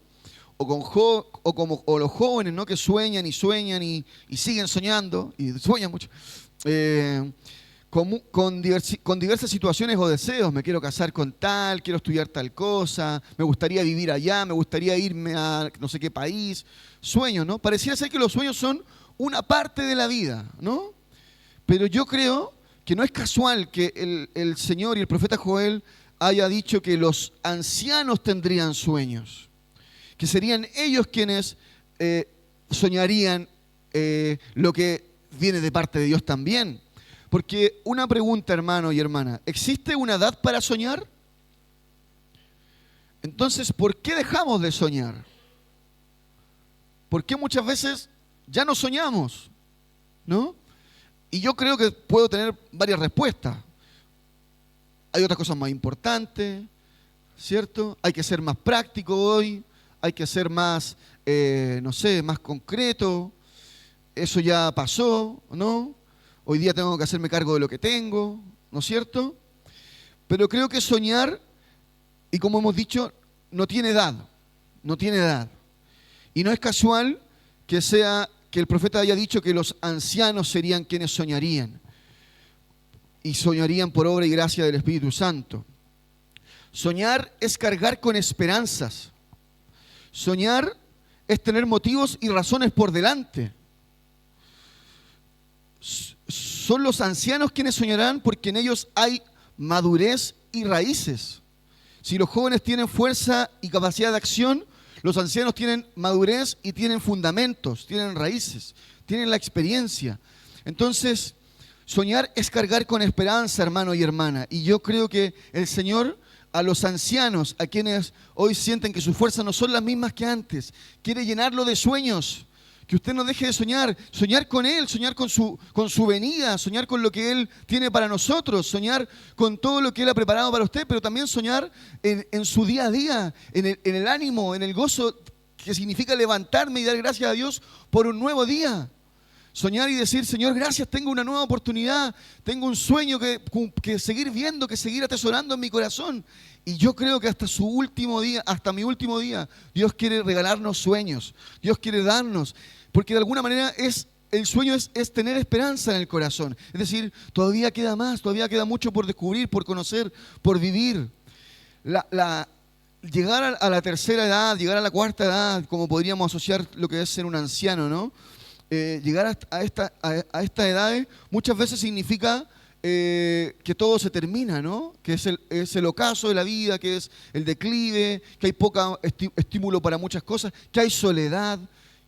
Speaker 4: O los jóvenes, ¿no? Que sueñan y siguen soñando, y sueñan mucho, con diversas situaciones o deseos. Me quiero casar con tal, quiero estudiar tal cosa, me gustaría vivir allá, me gustaría irme a no sé qué país. Sueños, ¿no? Pareciera ser que los sueños son una parte de la vida, ¿no? Pero yo creo que no es casual que el Señor y el profeta Joel haya dicho que los ancianos tendrían sueños, que serían ellos quienes soñarían lo que viene de parte de Dios también. Porque una pregunta, hermano y hermana, ¿existe una edad para soñar? Entonces, ¿por qué dejamos de soñar? ¿Por qué muchas veces ya no soñamos? ¿No? Y yo creo que puedo tener varias respuestas. Hay otras cosas más importantes, ¿cierto? Hay que ser más práctico hoy, hay que ser más, no sé, más concreto. Eso ya pasó, ¿no? Hoy día tengo que hacerme cargo de lo que tengo, ¿no es cierto? Pero creo que soñar, y como hemos dicho, no tiene edad, no tiene edad. Y no es casual que el profeta haya dicho que los ancianos serían quienes soñarían. Y soñarían por obra y gracia del Espíritu Santo. Soñar es cargar con esperanzas. Soñar es tener motivos y razones por delante. Son los ancianos quienes soñarán porque en ellos hay madurez y raíces. Si los jóvenes tienen fuerza y capacidad de acción, los ancianos tienen madurez y tienen fundamentos, tienen raíces, tienen la experiencia. Entonces, soñar es cargar con esperanza, hermano y hermana. Y yo creo que el Señor a los ancianos, a quienes hoy sienten que sus fuerzas no son las mismas que antes, quiere llenarlo de sueños. Que usted no deje de soñar, soñar con Él, soñar con su venida, soñar con lo que Él tiene para nosotros, soñar con todo lo que Él ha preparado para usted, pero también soñar en su día a día, en el ánimo, en el gozo que significa levantarme y dar gracias a Dios por un nuevo día. Soñar y decir, Señor, gracias, tengo una nueva oportunidad, tengo un sueño que seguir viendo, que seguir atesorando en mi corazón. Y yo creo que hasta mi último día, Dios quiere regalarnos sueños, Dios quiere darnos, porque de alguna manera el sueño es tener esperanza en el corazón. Es decir, todavía queda más, todavía queda mucho por descubrir, por conocer, por vivir. Llegar a la tercera edad, llegar a la cuarta edad, como podríamos asociar lo que es ser un anciano, ¿no? Llegar a estas edades muchas veces significa que todo se termina, ¿no? Que es el ocaso de la vida, que es el declive, que hay poco estímulo para muchas cosas, que hay soledad,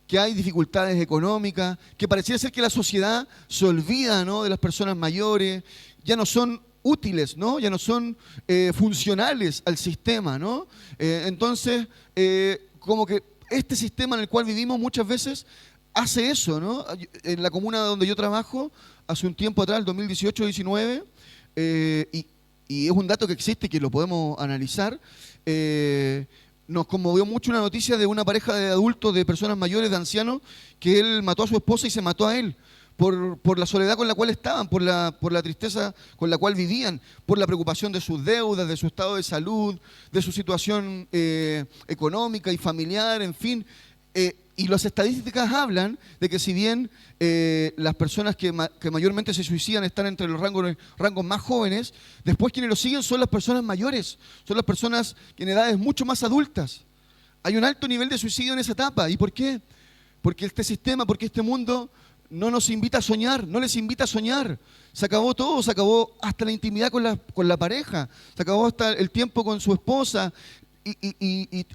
Speaker 4: que hay dificultades económicas, que pareciera ser que la sociedad se olvida, ¿no? De las personas mayores, ya no son útiles, ¿no? Ya no son funcionales al sistema, ¿no? Entonces, como que este sistema en el cual vivimos muchas veces hace eso, ¿no? En la comuna donde yo trabajo, hace un tiempo atrás, el 2018-19, y es un dato que existe y que lo podemos analizar, nos conmovió mucho una noticia de una pareja de adultos, de personas mayores, de ancianos, que él mató a su esposa y se mató a él. Por la soledad con la cual estaban, por la tristeza con la cual vivían, por la preocupación de sus deudas, de su estado de salud, de su situación económica y familiar, en fin. Y las estadísticas hablan de que si bien las personas que mayormente se suicidan están entre los rangos más jóvenes, después quienes lo siguen son las personas mayores, son las personas en edades mucho más adultas. Hay un alto nivel de suicidio en esa etapa. ¿Y por qué? Porque este sistema, porque este mundo no nos invita a soñar, no les invita a soñar. Se acabó todo, se acabó hasta la intimidad con la pareja, se acabó hasta el tiempo con su esposa.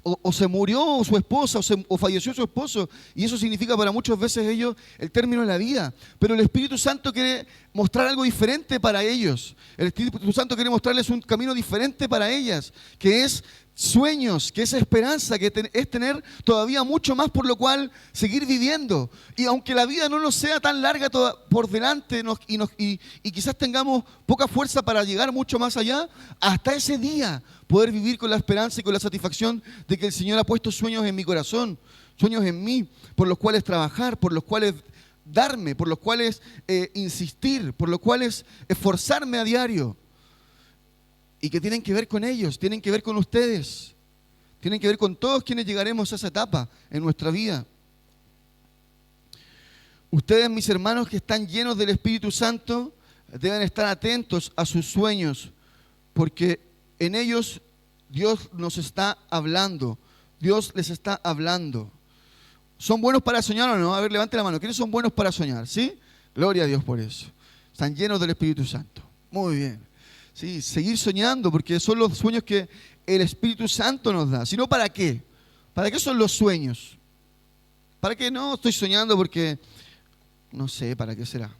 Speaker 4: o se murió su esposa o falleció su esposo, y eso significa para muchas veces ellos el término de la vida. Pero el Espíritu Santo quiere mostrar algo diferente para ellos. El Espíritu Santo quiere mostrarles un camino diferente para ellas, que es sueños, que es esperanza, que es tener todavía mucho más por lo cual seguir viviendo. Y aunque la vida no nos sea tan larga por delante y quizás tengamos poca fuerza para llegar mucho más allá, hasta ese día poder vivir con la esperanza y con la satisfacción de que el Señor ha puesto sueños en mi corazón, sueños en mí, por los cuales trabajar, por los cuales darme, por los cuales insistir, por los cuales esforzarme a diario. Y que tienen que ver con ellos, tienen que ver con ustedes, tienen que ver con todos quienes llegaremos a esa etapa en nuestra vida. Ustedes, mis hermanos, que están llenos del Espíritu Santo, deben estar atentos a sus sueños, porque en ellos Dios nos está hablando, Dios les está hablando. ¿Son buenos para soñar o no? A ver, levante la mano. ¿Quiénes son buenos para soñar? ¿Sí? Gloria a Dios por eso. Están llenos del Espíritu Santo. Muy bien. Sí, seguir soñando, porque son los sueños que el Espíritu Santo nos da. Si no, ¿para qué? ¿Para qué son los sueños? ¿Para qué no estoy soñando? Porque no sé, ¿para qué será?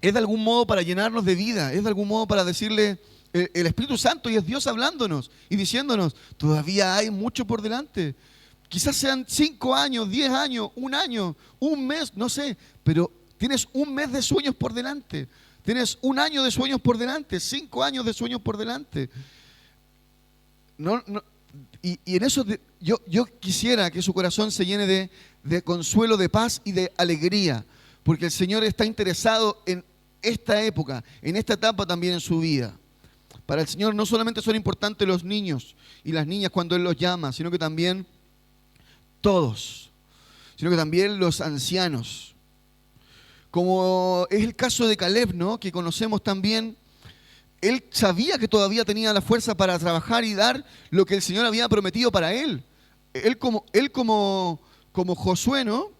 Speaker 4: Es de algún modo para llenarnos de vida, es de algún modo para decirle el Espíritu Santo, y es Dios hablándonos y diciéndonos, todavía hay mucho por delante. Quizás sean 5 años, 10 años, 1 año, 1 mes, no sé, pero tienes 1 mes de sueños por delante. Tienes 1 año de sueños por delante, 5 años de sueños por delante. Y en eso yo quisiera que su corazón se llene de consuelo, de paz y de alegría, porque el Señor está interesado en esta época, en esta etapa también en su vida. Para el Señor no solamente son importantes los niños y las niñas cuando Él los llama, sino que también todos, sino que también los ancianos. Como es el caso de Caleb, ¿no? Que conocemos también. Él sabía que todavía tenía la fuerza para trabajar y dar lo que el Señor había prometido para él. Él como Josué, ¿no?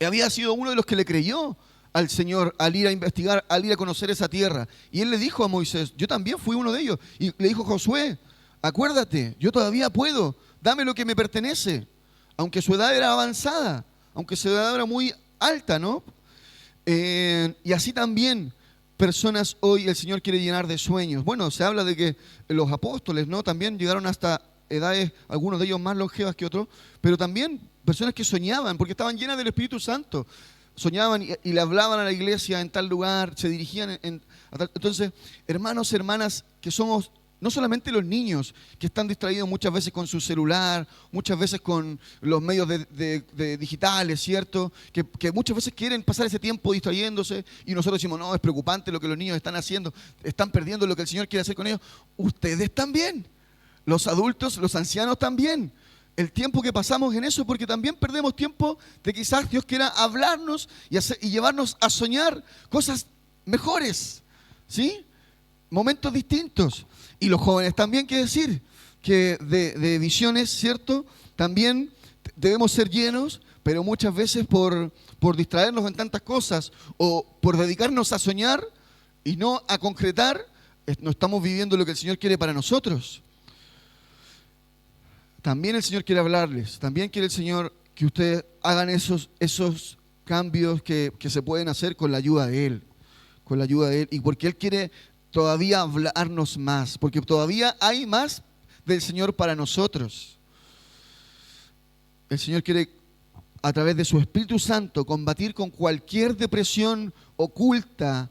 Speaker 4: Había sido uno de los que le creyó al Señor al ir a investigar, al ir a conocer esa tierra. Y él le dijo a Moisés, yo también fui uno de ellos. Y le dijo, Josué, acuérdate, yo todavía puedo, dame lo que me pertenece. Aunque su edad era avanzada, aunque su edad era muy alta, ¿no? Y así también personas hoy el Señor quiere llenar de sueños. Bueno, se habla de que los apóstoles, ¿no? También llegaron hasta edades, algunos de ellos más longevas que otros, pero también personas que soñaban, porque estaban llenas del Espíritu Santo. Soñaban y le hablaban a la iglesia en tal lugar, se dirigían Entonces, hermanos, hermanas, que somos no solamente los niños que están distraídos muchas veces con su celular, muchas veces con los medios de digitales, ¿cierto? Que muchas veces quieren pasar ese tiempo distrayéndose y nosotros decimos, no, es preocupante lo que los niños están haciendo, están perdiendo lo que el Señor quiere hacer con ellos. Ustedes también, los adultos, los ancianos también. El tiempo que pasamos en eso, porque también perdemos tiempo de quizás Dios quiera hablarnos y llevarnos a soñar cosas mejores, ¿sí? Momentos distintos. Y los jóvenes también, ¿qué decir? Que de visiones, ¿cierto? También debemos ser llenos, pero muchas veces por distraernos en tantas cosas o por dedicarnos a soñar y no a concretar, no estamos viviendo lo que el Señor quiere para nosotros. También el Señor quiere hablarles, también quiere el Señor que ustedes hagan esos cambios que se pueden hacer con la ayuda de Él, y porque Él quiere todavía hablarnos más, porque todavía hay más del Señor para nosotros. El Señor quiere, a través de su Espíritu Santo, combatir con cualquier depresión oculta,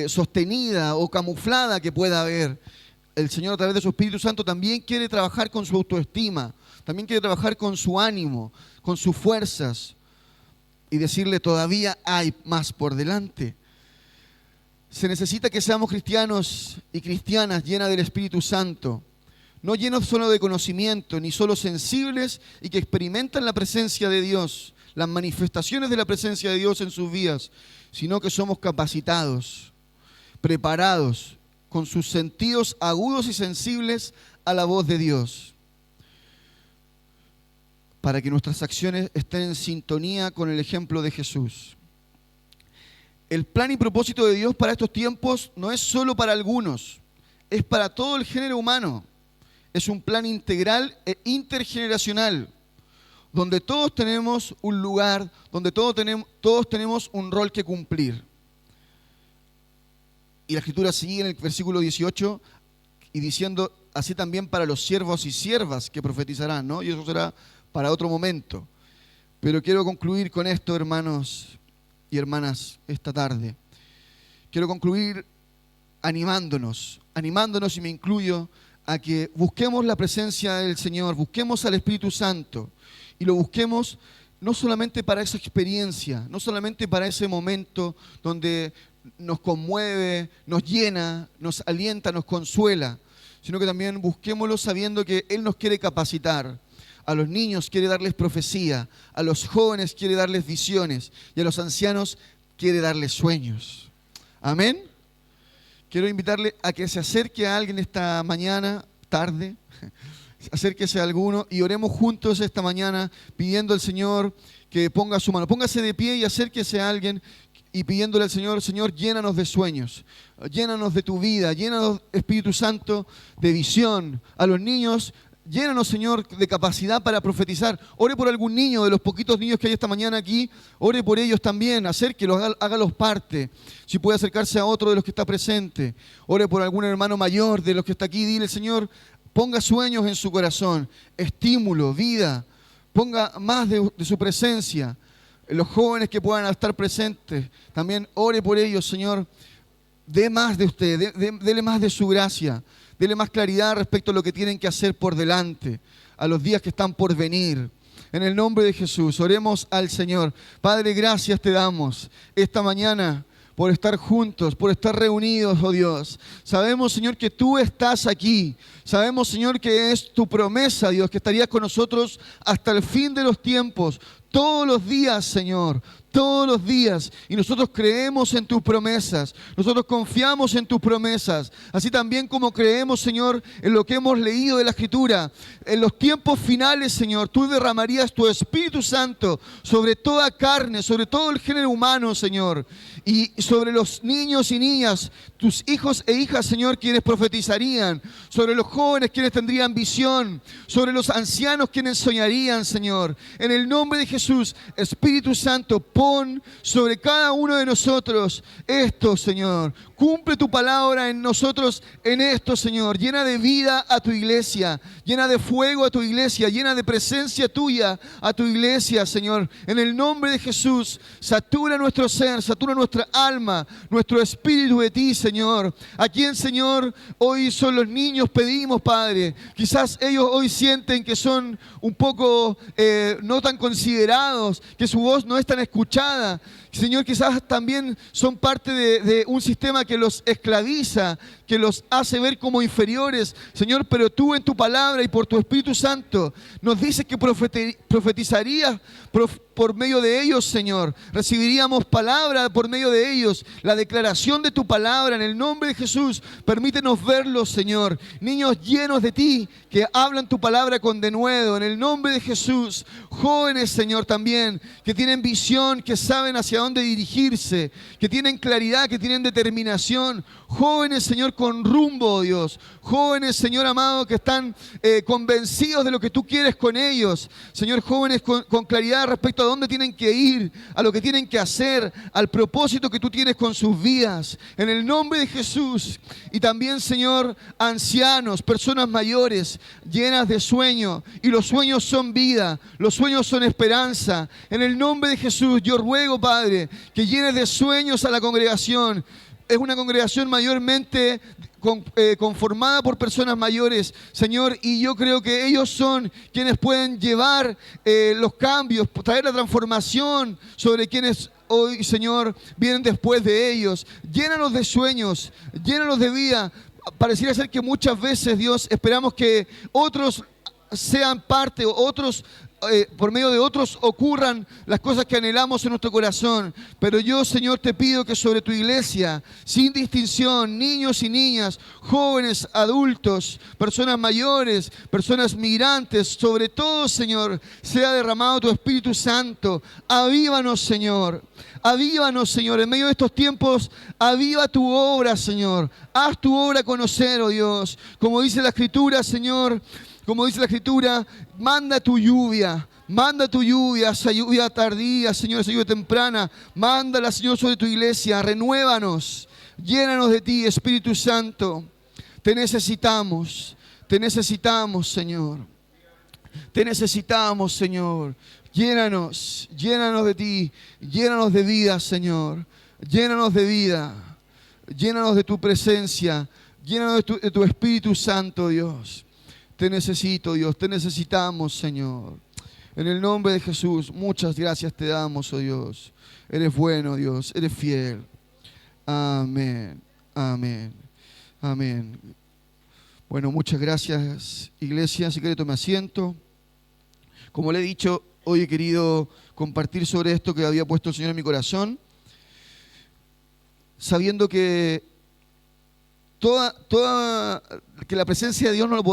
Speaker 4: sostenida o camuflada que pueda haber. El Señor, a través de su Espíritu Santo, también quiere trabajar con su autoestima, también quiere trabajar con su ánimo, con sus fuerzas, y decirle, todavía hay más por delante. Se necesita que seamos cristianos y cristianas llenas del Espíritu Santo, no llenos solo de conocimiento, ni solo sensibles y que experimentan la presencia de Dios, las manifestaciones de la presencia de Dios en sus vidas, sino que somos capacitados, preparados, con sus sentidos agudos y sensibles a la voz de Dios, para que nuestras acciones estén en sintonía con el ejemplo de Jesús. El plan y propósito de Dios para estos tiempos no es solo para algunos, es para todo el género humano. es un plan integral e intergeneracional, donde todos tenemos un lugar, donde todos tenemos un rol que cumplir. Y la Escritura sigue en el versículo 18 y diciendo, así también para los siervos y siervas que profetizarán, ¿no? Y eso será para otro momento. Pero quiero concluir con esto, hermanos y hermanas, esta tarde. Quiero concluir animándonos, y me incluyo, a que busquemos la presencia del Señor, busquemos al Espíritu Santo y lo busquemos no solamente para esa experiencia, no solamente para ese momento donde nos conmueve, nos llena, nos alienta, nos consuela, sino que también busquémoslo sabiendo que Él nos quiere capacitar. A los niños quiere darles profecía, a los jóvenes quiere darles visiones y a los ancianos quiere darles sueños. Amén. Quiero invitarle a que se acerque a alguien esta mañana, tarde, acérquese a alguno y oremos juntos esta mañana pidiendo al Señor que ponga su mano. Póngase de pie y acérquese a alguien y pidiéndole al Señor, Señor, llénanos de sueños, llénanos de tu vida, llénanos, Espíritu Santo, de visión. A los niños, llénanos, Señor, de capacidad para profetizar. Ore por algún niño, de los poquitos niños que hay esta mañana aquí, ore por ellos también, acérquelos, hágalos parte. Si puede acercarse a otro de los que está presente, ore por algún hermano mayor de los que está aquí, dile, Señor, ponga sueños en su corazón, estímulo, vida, ponga más de su presencia. Los jóvenes que puedan estar presentes, también ore por ellos, Señor, dé más de usted, dele más de su gracia. Dele más claridad respecto a lo que tienen que hacer por delante, a los días que están por venir. En el nombre de Jesús, oremos al Señor. Padre, gracias te damos esta mañana por estar juntos, por estar reunidos, oh Dios. Sabemos, Señor, que tú estás aquí. Sabemos, Señor, que es tu promesa, Dios, que estarías con nosotros hasta el fin de los tiempos. Todos los días, Señor, todos los días. Y nosotros creemos en tus promesas. Nosotros confiamos en tus promesas. Así también como creemos, Señor, en lo que hemos leído de la Escritura. En los tiempos finales, Señor, tú derramarías tu Espíritu Santo sobre toda carne, sobre todo el género humano, Señor. Y sobre los niños y niñas, tus hijos e hijas, Señor, quienes profetizarían. Sobre los jóvenes, quienes tendrían visión. Sobre los ancianos, quienes soñarían, Señor. En el nombre de Jesús, Espíritu Santo, pon sobre cada uno de nosotros esto, Señor. Cumple tu palabra en nosotros en esto, Señor. Llena de vida a tu iglesia, llena de fuego a tu iglesia, llena de presencia tuya a tu iglesia, Señor. En el nombre de Jesús, satura nuestro ser, satura nuestra alma, nuestro espíritu de ti, Señor. A quien, Señor, hoy son los niños, pedimos, Padre. Quizás ellos hoy sienten que son un poco no tan considerados, que su voz no es tan escuchada. Señor, quizás también son parte de un sistema que los esclaviza, que los hace ver como inferiores. Señor, pero tú en tu palabra y por tu Espíritu Santo nos dices que profetizarías por medio de ellos, Señor. Recibiríamos palabra por medio de ellos. La declaración de tu palabra en el nombre de Jesús. Permítenos verlos, Señor. Niños llenos de ti que hablan tu palabra con denuedo. En el nombre de Jesús. Jóvenes, Señor, también que tienen visión, que saben hacia dónde dirigirse, que tienen claridad, que tienen determinación. Jóvenes, Señor, con rumbo, Dios. Jóvenes, Señor amado, que están convencidos de lo que tú quieres con ellos. Señor, jóvenes con claridad respecto a dónde tienen que ir, a lo que tienen que hacer, al propósito que tú tienes con sus vidas. En el nombre de Jesús. Y también, Señor, ancianos, personas mayores, llenas de sueño. Y los sueños son vida, los sueños son esperanza. En el nombre de Jesús, yo ruego, Padre, que llenes de sueños a la congregación. Es una congregación mayormente conformada por personas mayores, Señor, y yo creo que ellos son quienes pueden llevar los cambios, traer la transformación sobre quienes hoy, Señor, vienen después de ellos. Llénalos de sueños, llénalos de vida. Pareciera ser que muchas veces, Dios, esperamos que otros sean parte, o otros por medio de otros ocurran las cosas que anhelamos en nuestro corazón. Pero yo, Señor, te pido que sobre tu iglesia, sin distinción, niños y niñas, jóvenes, adultos, personas mayores, personas migrantes, sobre todo, Señor, sea derramado tu Espíritu Santo. Avívanos, Señor. Avívanos, Señor. En medio de estos tiempos, aviva tu obra, Señor. Haz tu obra conocer, oh Dios. Como dice la Escritura, Señor, como dice la Escritura, manda tu lluvia, esa lluvia tardía, Señor, esa lluvia temprana, mándala, Señor, sobre tu iglesia, renuévanos, llénanos de ti, Espíritu Santo. Te necesitamos, Señor. Te necesitamos, Señor. Llénanos de ti, llénanos de vida, Señor. Llénanos de vida, llénanos de tu presencia, llénanos de tu Espíritu Santo, Dios. Te necesito, Dios, te necesitamos, Señor. En el nombre de Jesús, muchas gracias te damos, oh Dios. Eres bueno, Dios, eres fiel. Amén, amén, amén. Bueno, muchas gracias, iglesia. Si quiere, tome asiento. Como le he dicho, hoy he querido compartir sobre esto que había puesto el Señor en mi corazón, sabiendo que que la presencia de Dios no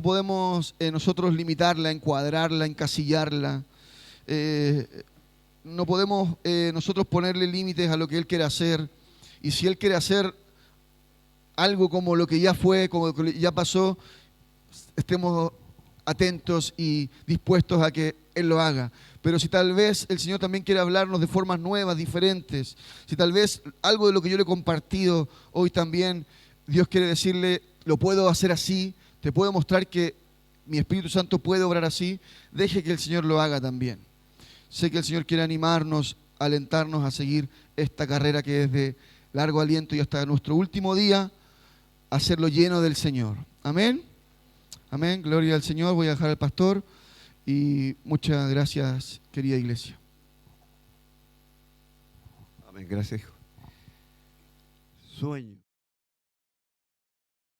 Speaker 4: podemos nosotros limitarla, encuadrarla, encasillarla. No podemos nosotros ponerle límites a lo que Él quiere hacer. Y si Él quiere hacer algo como lo que ya fue, como lo que ya pasó, estemos atentos y dispuestos a que Él lo haga. Pero si tal vez el Señor también quiere hablarnos de formas nuevas, diferentes, si tal vez algo de lo que yo le he compartido hoy también, Dios quiere decirle, lo puedo hacer así, te puedo mostrar que mi Espíritu Santo puede obrar así, deje que el Señor lo haga también. Sé que el Señor quiere animarnos, alentarnos a seguir esta carrera que es de largo aliento y hasta nuestro último día, hacerlo lleno del Señor. Amén. Amén. Gloria al Señor. Voy a dejar al pastor. Y muchas gracias, querida iglesia.
Speaker 1: Amén, gracias, hijo. Sueño.